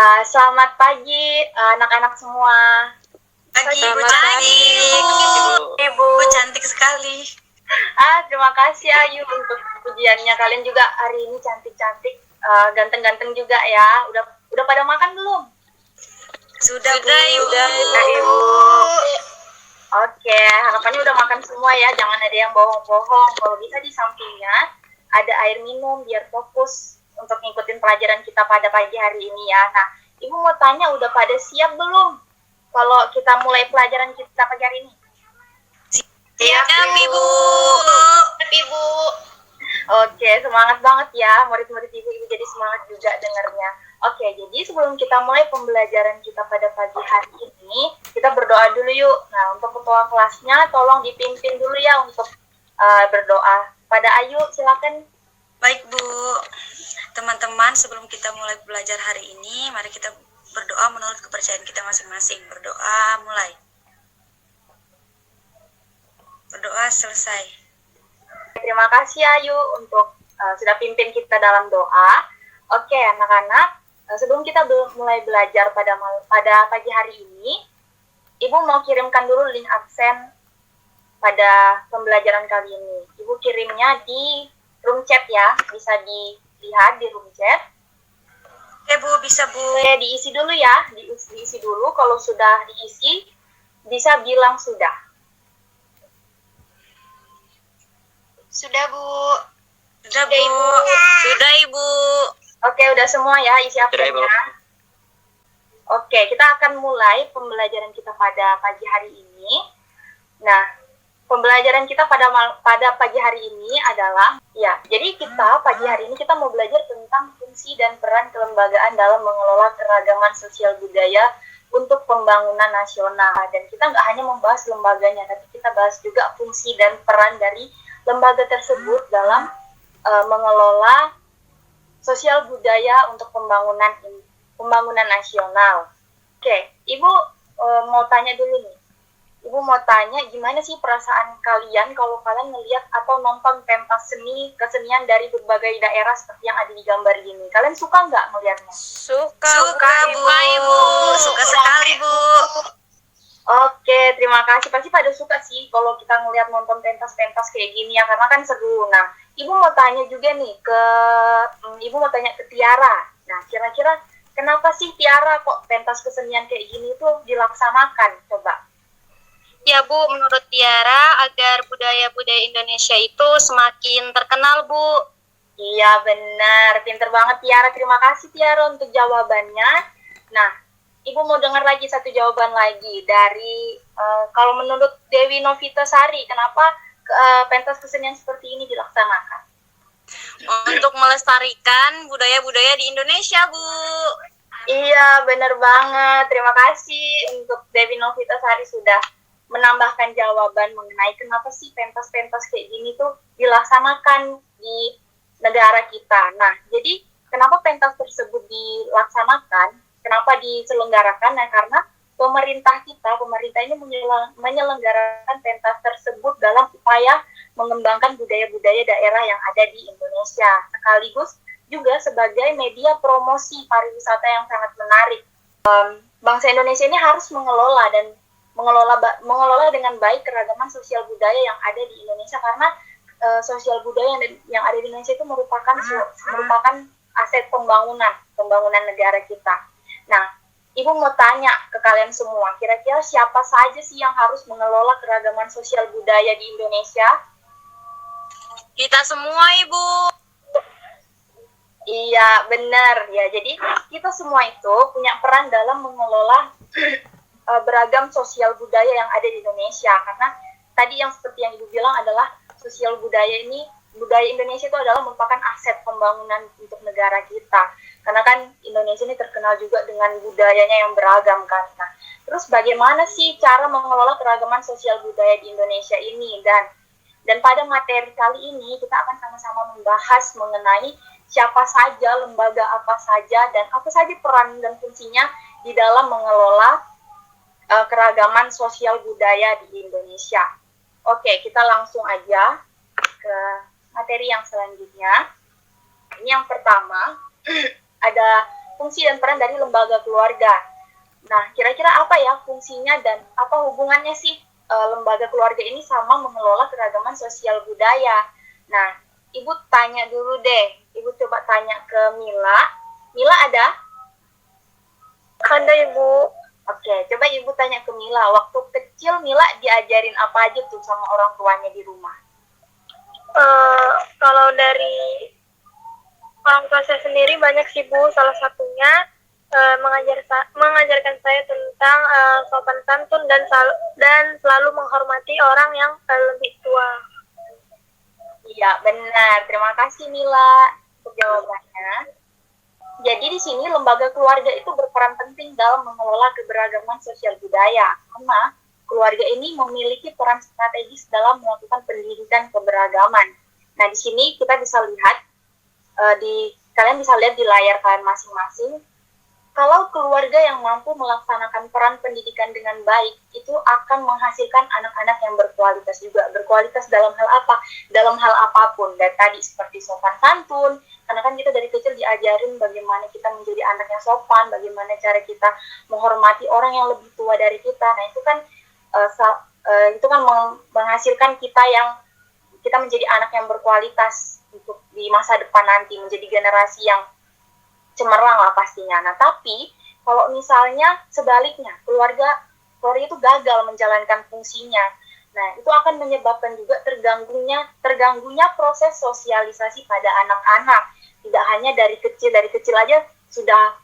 Selamat pagi anak-anak semua. Pagi, Bu Selamat pagi, cantik. Ibu. Bu cantik sekali. Terima kasih Ayu untuk pujiannya. Kalian juga hari ini cantik-cantik, ganteng-ganteng juga ya. Udah pada makan belum? Sudah, Bu. Ibu. Oke, harapannya udah makan semua ya. Jangan ada yang bohong-bohong. Kalau bisa di sampingnya ada air minum biar fokus untuk ngikutin pelajaran kita pada pagi hari ini ya. Nah, Ibu mau tanya udah pada siap belum kalau kita mulai pelajaran kita pagi hari ini? Siap, Ibu. Ibu. Oke, semangat banget ya. Murid-murid Ibu jadi semangat juga dengarnya. Oke, jadi sebelum kita mulai pembelajaran kita pada pagi hari ini, kita berdoa dulu yuk. Nah, untuk ketua kelasnya tolong dipimpin dulu ya untuk berdoa. Pada Ayu, silakan. Baik, Bu. Teman-teman, sebelum kita mulai belajar hari ini, mari kita berdoa menurut kepercayaan kita masing-masing. Berdoa mulai. Berdoa selesai. Terima kasih Ayu untuk sudah pimpin kita dalam doa. Oke, anak-anak, sebelum kita mulai belajar pada pagi hari ini, Ibu mau kirimkan dulu link absen pada pembelajaran kali ini. Ibu kirimnya di room chat ya, bisa dilihat di room chat. Oke, Bu, bisa, Bu. Oke, diisi dulu ya, diisi dulu. Kalau sudah diisi, bisa bilang sudah. Sudah, Bu. Sudah, Bu. Sudah, Ibu. Oke, udah semua ya isi Sudah, Ibu. absennya. Oke, kita akan mulai pembelajaran kita pada pagi hari ini. Nah, pembelajaran kita pada pagi hari ini adalah, ya, jadi kita pagi hari ini kita mau belajar tentang fungsi dan peran kelembagaan dalam mengelola keragaman sosial budaya untuk pembangunan nasional. Dan kita nggak hanya membahas lembaganya, tapi kita bahas juga fungsi dan peran dari lembaga tersebut dalam mengelola sosial budaya untuk pembangunan nasional. Oke, Ibu mau tanya dulu nih. Ibu mau tanya gimana sih perasaan kalian kalau kalian ngelihat atau nonton pentas kesenian dari berbagai daerah seperti yang ada di gambar ini. Kalian suka nggak melihatnya? Suka, Bu. Suka sekali, Bu. Oke, terima kasih. Pasti pada suka sih kalau kita ngelihat nonton pentas-pentas kayak gini ya, karena kan seru. Nah, Ibu mau tanya juga nih Ibu mau tanya ke Tiara. Nah, kira-kira kenapa sih Tiara kok pentas kesenian kayak gini tuh dilaksanakan? Coba. Ya, Bu, menurut Tiara, agar budaya-budaya Indonesia itu semakin terkenal, Bu. Iya, benar. Pinter banget Tiara. Terima kasih Tiara untuk jawabannya. Nah, Ibu mau dengar lagi satu jawaban lagi dari kalau menurut Dewi Novitasari, kenapa pentas kesenian seperti ini dilaksanakan? Untuk melestarikan budaya-budaya di Indonesia, Bu. Iya, benar banget. Terima kasih untuk Dewi Novitasari sudah menambahkan jawaban mengenai kenapa sih pentas-pentas kayak gini tuh dilaksanakan di negara kita. Nah, jadi kenapa pentas tersebut dilaksanakan? Kenapa diselenggarakan? Nah, karena pemerintah ini menyelenggarakan pentas tersebut dalam upaya mengembangkan budaya-budaya daerah yang ada di Indonesia, sekaligus juga sebagai media promosi pariwisata yang sangat menarik. Bangsa Indonesia ini harus mengelola dengan baik keragaman sosial budaya yang ada di Indonesia, karena sosial budaya yang ada di Indonesia itu merupakan aset pembangunan negara kita. Nah, Ibu mau tanya ke kalian semua, kira-kira siapa saja sih yang harus mengelola keragaman sosial budaya di Indonesia? Kita semua, Ibu. Iya, benar ya. Jadi kita semua itu punya peran dalam mengelola beragam sosial budaya yang ada di Indonesia. Karena tadi yang seperti yang Ibu bilang adalah budaya Indonesia itu adalah merupakan aset pembangunan untuk negara kita. Karena kan Indonesia ini terkenal juga dengan budayanya yang beragam kan. Nah, terus bagaimana sih cara mengelola keragaman sosial budaya di Indonesia ini? Dan pada materi kali ini kita akan sama-sama membahas mengenai siapa saja, lembaga apa saja, dan apa saja peran dan fungsinya di dalam mengelola keragaman sosial budaya di Indonesia. Oke, kita langsung aja ke materi yang selanjutnya. Ini yang pertama, ada fungsi dan peran dari lembaga keluarga. Nah, kira-kira apa ya fungsinya dan apa hubungannya sih lembaga keluarga ini sama mengelola keragaman sosial budaya? Nah, Ibu tanya dulu deh. Ibu coba tanya ke Mila. Mila ada? Ada Ibu. Oke, coba Ibu tanya ke Mila. Waktu kecil Mila diajarin apa aja tuh sama orang tuanya di rumah? Kalau dari orang tua saya sendiri banyak sih Bu. Salah satunya mengajarkan saya tentang sopan santun dan selalu menghormati orang yang lebih tua. Iya, benar. Terima kasih Mila untuk jawabannya. Jadi di sini lembaga keluarga itu berperan penting dalam mengelola keberagaman sosial budaya, karena keluarga ini memiliki peran strategis dalam melakukan pendidikan keberagaman. Nah, di sini kita bisa lihat kalian bisa lihat di layar kalian masing-masing. Kalau keluarga yang mampu melaksanakan peran pendidikan dengan baik, itu akan menghasilkan anak-anak yang berkualitas juga. Berkualitas dalam hal apa? Dalam hal apapun. Dan tadi seperti sopan santun, karena kan kita dari kecil diajarin bagaimana kita menjadi anak yang sopan, bagaimana cara kita menghormati orang yang lebih tua dari kita. Nah, itu kan menghasilkan kita menjadi anak yang berkualitas untuk di masa depan nanti, menjadi generasi yang cemerlang lah pastinya. Nah, tapi kalau misalnya sebaliknya, keluarga itu gagal menjalankan fungsinya, nah itu akan menyebabkan juga terganggunya proses sosialisasi pada anak-anak. Tidak hanya dari kecil aja sudah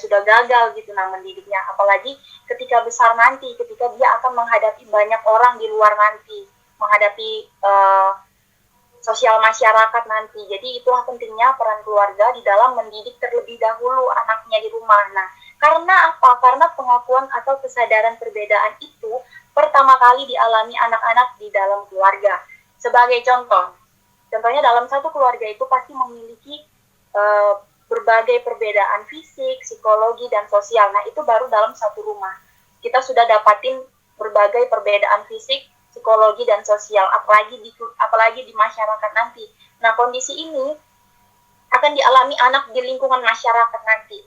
sudah gagal gitu nah mendidiknya, apalagi ketika besar nanti, ketika dia akan menghadapi banyak orang di luar nanti, menghadapi sosial masyarakat nanti. Jadi itulah pentingnya peran keluarga di dalam mendidik terlebih dahulu anaknya di rumah. Nah, karena apa? Karena pengakuan atau kesadaran perbedaan itu pertama kali dialami anak-anak di dalam keluarga. Sebagai contohnya dalam satu keluarga itu pasti memiliki berbagai perbedaan fisik, psikologi, dan sosial. Nah, itu baru dalam satu rumah. Kita sudah dapatin berbagai perbedaan fisik, psikologi dan sosial, apalagi di masyarakat nanti. Nah, kondisi ini akan dialami anak di lingkungan masyarakat nanti.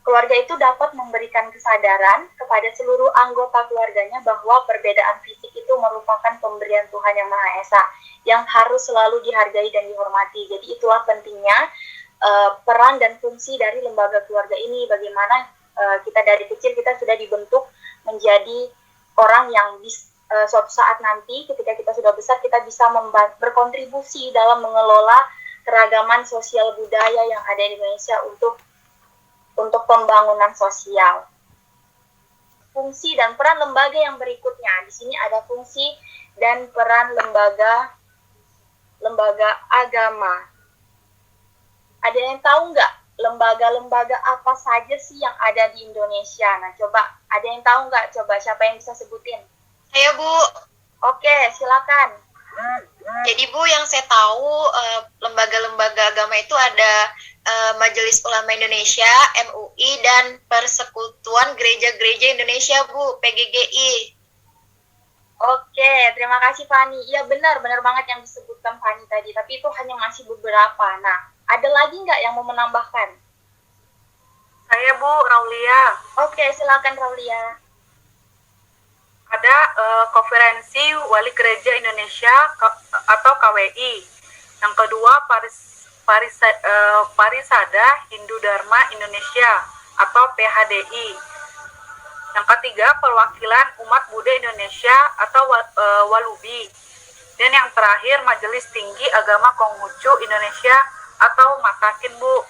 Keluarga itu dapat memberikan kesadaran kepada seluruh anggota keluarganya bahwa perbedaan fisik itu merupakan pemberian Tuhan Yang Maha Esa yang harus selalu dihargai dan dihormati. Jadi itulah pentingnya peran dan fungsi dari lembaga keluarga ini. Bagaimana kita dari kecil kita sudah dibentuk menjadi orang yang suatu saat nanti ketika kita sudah besar kita bisa berkontribusi dalam mengelola keragaman sosial budaya yang ada di Indonesia untuk pembangunan sosial. Fungsi dan peran lembaga yang berikutnya. Di sini ada fungsi dan peran lembaga agama. Ada yang tahu nggak lembaga-lembaga apa saja sih yang ada di Indonesia? Nah, coba ada yang tahu nggak? Coba siapa yang bisa sebutin? Ayo Bu. Oke, silakan. Jadi Bu, yang saya tahu lembaga-lembaga agama itu ada Majelis Ulama Indonesia, MUI, dan Persekutuan Gereja-Gereja Indonesia Bu, PGGI. Oke, terima kasih Fani. Iya benar banget yang disebutkan Fani tadi, tapi itu hanya masih beberapa. Nah, ada lagi nggak yang mau menambahkan? Saya Bu, Raulia. Oke, silakan Raulia. Ada Konferensi Wali Gereja Indonesia atau KWI. Yang kedua Parisada Hindu Dharma Indonesia atau PHDI. Yang ketiga Perwakilan Umat Buddha Indonesia atau Walubi. Dan yang terakhir Majelis Tinggi Agama Konghucu Indonesia atau Matakin Bu.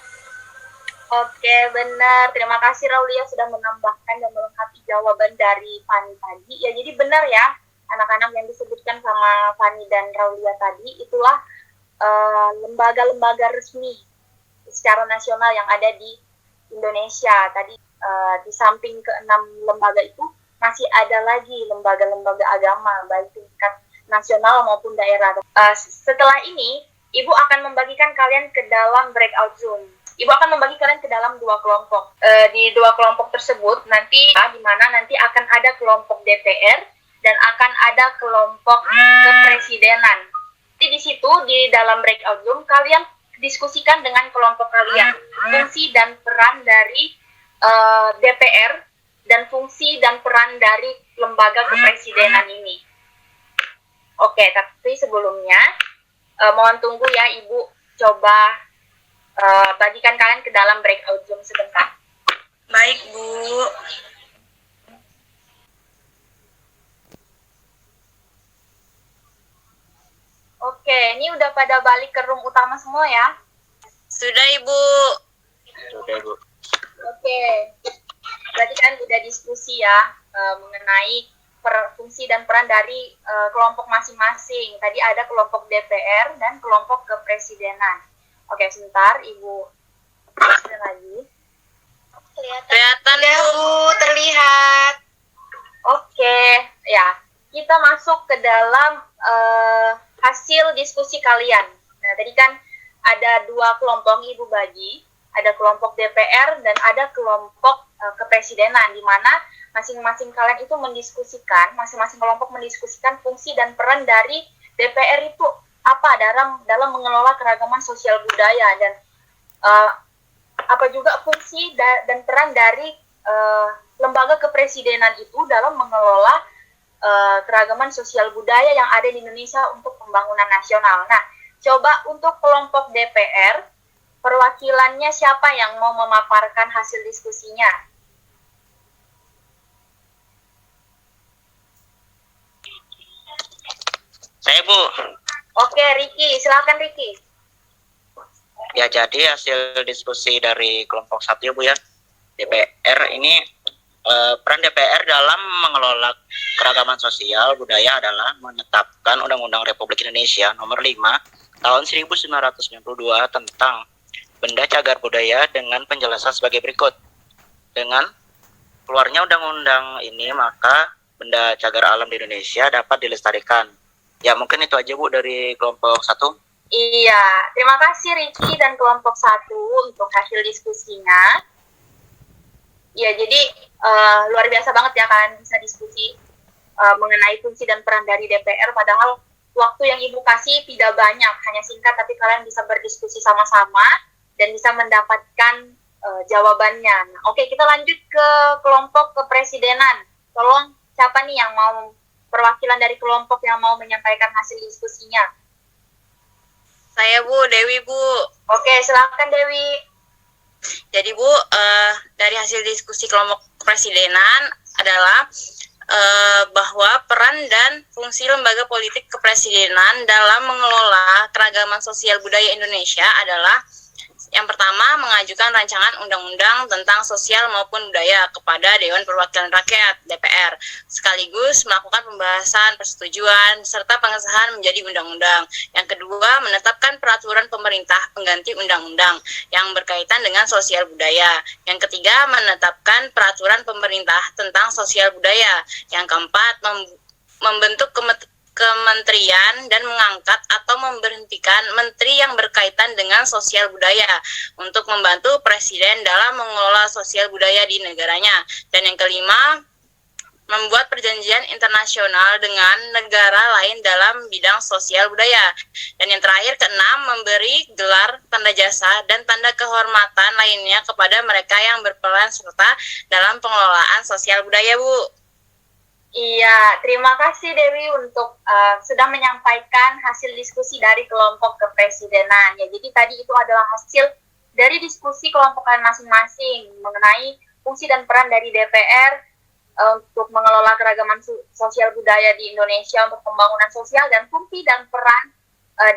Oke, benar. Terima kasih Raulia sudah menambahkan dan melengkapi jawaban dari Fani tadi. Ya, jadi benar ya, anak-anak yang disebutkan sama Fani dan Raulia tadi, itulah lembaga-lembaga resmi secara nasional yang ada di Indonesia. Tadi di samping ke-6 lembaga itu, masih ada lagi lembaga-lembaga agama, baik tingkat nasional maupun daerah. Setelah ini, Ibu akan membagikan kalian ke dalam breakout Zoom. Ibu akan membagi kalian ke dalam 2 kelompok. Di 2 kelompok tersebut nanti di mana nanti akan ada kelompok DPR dan akan ada kelompok kepresidenan. Jadi di situ di dalam breakout room kalian diskusikan dengan kelompok kalian fungsi dan peran dari DPR dan fungsi dan peran dari lembaga kepresidenan ini. Oke, tapi sebelumnya mohon tunggu ya Ibu, coba bagikan kalian ke dalam breakout room sebentar. Baik, Bu. Oke, ini udah pada balik ke room utama semua ya? Sudah, Ibu. Sudah, Bu. Oke, berarti kan udah diskusi ya mengenai fungsi dan peran dari kelompok masing-masing. Tadi ada kelompok DPR dan kelompok kepresidenan. Oke, sebentar, Ibu. Ada lagi. Kelihatan, Ya, Bu. Bu, terlihat. Oke, ya. Kita masuk ke dalam hasil diskusi kalian. Nah, tadi kan ada 2 kelompok Ibu bagi. Ada kelompok DPR dan ada kelompok kepresidenan, di mana masing-masing kalian itu mendiskusikan, masing-masing kelompok mendiskusikan fungsi dan peran dari DPR itu apa dalam mengelola keragaman sosial budaya, dan apa juga fungsi dan peran dari lembaga kepresidenan itu dalam mengelola keragaman sosial budaya yang ada di Indonesia untuk pembangunan nasional. Nah, coba untuk kelompok DPR, perwakilannya siapa yang mau memaparkan hasil diskusinya? Saya, Bu. Oke, Riki, silakan Riki. Ya, jadi hasil diskusi dari kelompok 1 ya, Bu ya. DPR ini, peran DPR dalam mengelola keragaman sosial budaya adalah menetapkan Undang-Undang Republik Indonesia Nomor 5 Tahun 1992 tentang Benda Cagar Budaya dengan penjelasan sebagai berikut. Dengan keluarnya undang-undang ini, maka benda cagar alam di Indonesia dapat dilestarikan. Ya, mungkin itu aja, Bu, dari kelompok 1. Iya, terima kasih Riki dan kelompok 1 untuk hasil diskusinya. Ya, jadi luar biasa banget ya kalian bisa diskusi mengenai fungsi dan peran dari DPR, padahal waktu yang Ibu kasih tidak banyak, hanya singkat, tapi kalian bisa berdiskusi sama-sama dan bisa mendapatkan jawabannya. Nah, oke, kita lanjut ke kelompok kepresidenan. Tolong, siapa nih yang mau, perwakilan dari kelompok yang mau menyampaikan hasil diskusinya? Saya, Bu, Dewi, Bu. Oke, silakan Dewi. Jadi, Bu, dari hasil diskusi kelompok kepresidenan adalah bahwa peran dan fungsi lembaga politik kepresidenan dalam mengelola keragaman sosial budaya Indonesia adalah yang pertama, mengajukan rancangan undang-undang tentang sosial maupun budaya kepada Dewan Perwakilan Rakyat (DPR), sekaligus melakukan pembahasan, persetujuan, serta pengesahan menjadi undang-undang. Yang kedua, menetapkan peraturan pemerintah pengganti undang-undang yang berkaitan dengan sosial budaya. Yang ketiga, menetapkan peraturan pemerintah tentang sosial budaya. Yang keempat, membentuk kementerian dan mengangkat atau memberhentikan menteri yang berkaitan dengan sosial budaya untuk membantu presiden dalam mengelola sosial budaya di negaranya. Dan yang kelima, membuat perjanjian internasional dengan negara lain dalam bidang sosial budaya. Dan yang terakhir, keenam, memberi gelar tanda jasa dan tanda kehormatan lainnya kepada mereka yang berperan serta dalam pengelolaan sosial budaya, Bu. Iya, terima kasih Dewi untuk sudah menyampaikan hasil diskusi dari kelompok kepresidenan. Ya, jadi tadi itu adalah hasil dari diskusi kelompok kalian masing-masing mengenai fungsi dan peran dari DPR untuk mengelola keragaman sosial budaya di Indonesia untuk pembangunan sosial, dan fungsi dan peran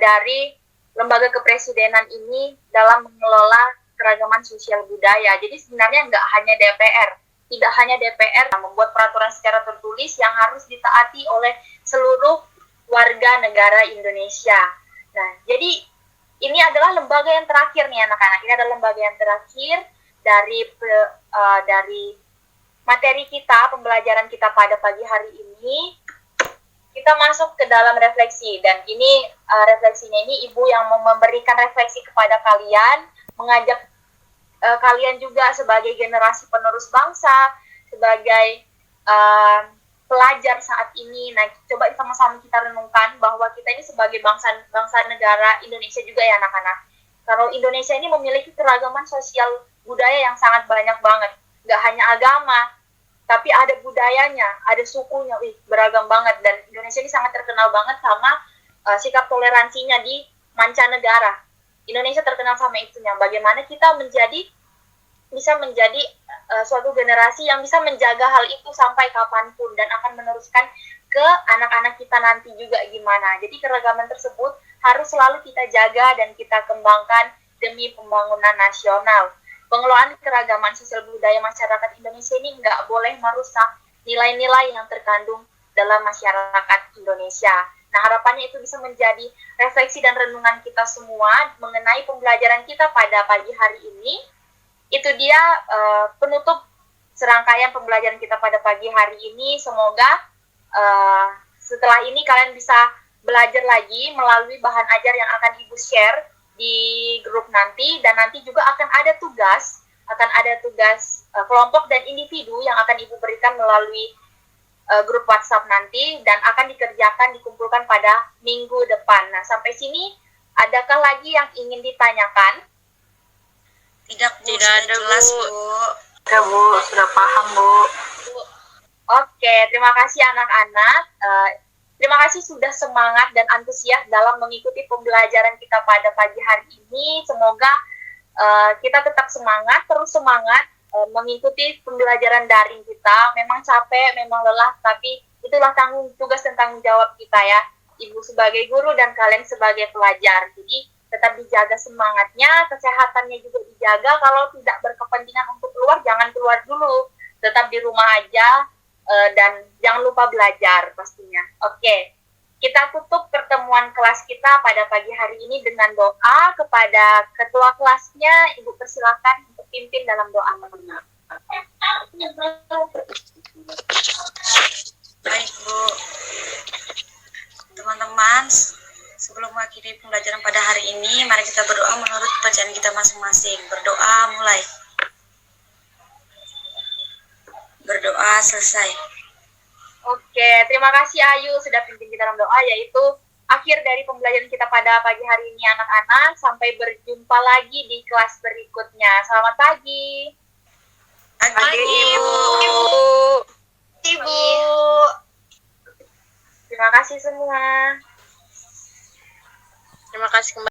dari lembaga kepresidenan ini dalam mengelola keragaman sosial budaya. Jadi sebenarnya nggak hanya DPR, tidak hanya DPR yang membuat peraturan secara tertulis yang harus ditaati oleh seluruh warga negara Indonesia. Nah, jadi ini adalah lembaga yang terakhir nih anak-anak. Ini adalah lembaga yang terakhir dari materi kita, pembelajaran kita pada pagi hari ini. Kita masuk ke dalam refleksi, dan ini refleksinya ini Ibu yang memberikan refleksi kepada kalian, mengajak kalian juga sebagai generasi penerus bangsa, sebagai pelajar saat ini. Nah, coba sama-sama kita renungkan bahwa kita ini sebagai bangsa negara Indonesia juga ya anak-anak. Kalau Indonesia ini memiliki keragaman sosial budaya yang sangat banyak banget. Nggak hanya agama, tapi ada budayanya, ada sukunya, beragam banget. Dan Indonesia ini sangat terkenal banget sama sikap toleransinya di mancanegara. Indonesia terkenal sama itunya. Bagaimana kita bisa menjadi suatu generasi yang bisa menjaga hal itu sampai kapanpun dan akan meneruskan ke anak-anak kita nanti juga gimana. Jadi keragaman tersebut harus selalu kita jaga dan kita kembangkan demi pembangunan nasional. Pengelolaan keragaman sosial budaya masyarakat Indonesia ini nggak boleh merusak nilai-nilai yang terkandung dalam masyarakat Indonesia. Nah, harapannya itu bisa menjadi refleksi dan renungan kita semua mengenai pembelajaran kita pada pagi hari ini. Itu dia penutup serangkaian pembelajaran kita pada pagi hari ini. Semoga setelah ini kalian bisa belajar lagi melalui bahan ajar yang akan Ibu share di grup nanti, dan nanti juga akan ada tugas kelompok dan individu yang akan Ibu berikan melalui grup WhatsApp nanti, dan akan dikumpulkan pada minggu depan. Nah, sampai sini adakah lagi yang ingin ditanyakan? Tidak, Bu, Tidak ada, jelas, Bu. Bu. Ya Bu, sudah paham Bu. Oke, terima kasih anak-anak. Terima kasih sudah semangat dan antusias dalam mengikuti pembelajaran kita pada pagi hari ini. Semoga kita tetap semangat, terus semangat mengikuti pembelajaran daring kita. Memang capek, memang lelah, tapi itulah tugas dan tanggung jawab kita ya. Ibu sebagai guru dan kalian sebagai pelajar. Jadi tetap dijaga semangatnya, kesehatannya juga dijaga. Kalau tidak berkepentingan untuk keluar, jangan keluar dulu. Tetap di rumah aja, dan jangan lupa belajar pastinya. Oke, kita tutup pertemuan kelas kita pada pagi hari ini dengan doa. Kepada ketua kelasnya, Ibu persilakan untuk pimpin dalam doa. Baik, Bu. Teman-teman, sebelum mengakhiri pembelajaran pada hari ini, mari kita berdoa menurut bacaan kita masing-masing. Berdoa mulai. Berdoa selesai. Oke, terima kasih Ayu sudah pimpin kita dalam doa, yaitu akhir dari pembelajaran kita pada pagi hari ini anak-anak. Sampai berjumpa lagi di kelas berikutnya. Selamat pagi. Pagi, Ibu. Ibu. Terima kasih semua. Terima kasih kembali.